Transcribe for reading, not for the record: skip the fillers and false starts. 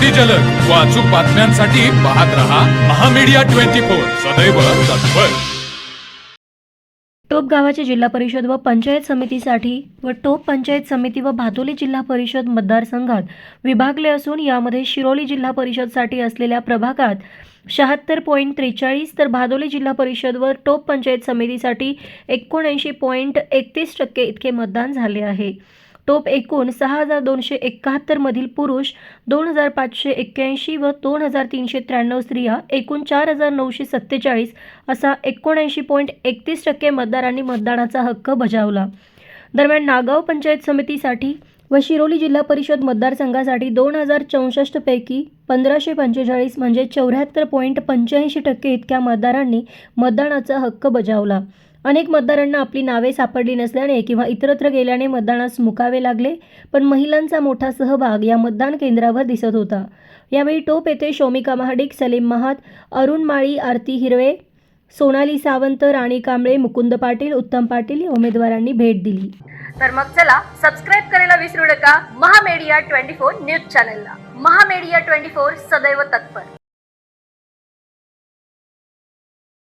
अगदी जलद व अचूक बातम्यांसाठी पाहत रहा महामीडिया 24 सदैव तत्पर। टोप गावाचे जिल्हा परिषद व पंचायत समितीसाठी व टोप पंचायत समिती व भातोली जिल्हा परिषद मतदारसंघात विभागले असून यामध्ये शिरोली जिल्हा परिषदसाठी असलेल्या प्रभागात 76.43 तर भादोली जिल्हा परिषद व टोप पंचायत समितीसाठी 79.31% इतके मतदान झाले आहे। टोप एकूण 6271 मधील पुरुष 2581 व 2393 स्त्रिया एकूण 4947 असा 79.31% मतदारांनी मतदानाचा हक्क बजावला। दरम्यान नागाव पंचायत समितीसाठी व शिरोली जिल्हा परिषद मतदारसंघासाठी 2064 पैकी 1545 म्हणजे 74.85% इतक्या मतदारांनी मतदानाचा हक्क बजावला। अनेक मतदारांना आपली नावे सापडली नसल्याने किंवा इतरत्र गेल्याने मतदानास मुकावे लागले, पण महिलांचा मोठा सहभाग या मतदान केंद्रावर दिसत होता। यावेळी टोप येथे शौमिका महाडिक, सलीम महात, अरुण माळी, आरती हिरवे, सोनाली सावंत, राणी कांबळे, मुकुंद पाटील, उत्तम पाटील या उमेदवारांनी भेट दिली। तर मग चला सबस्क्राईब करायला विसरू नका महामीडिया 24 न्यूज चॅनलला। महामीडिया 24 सदैव तत्पर।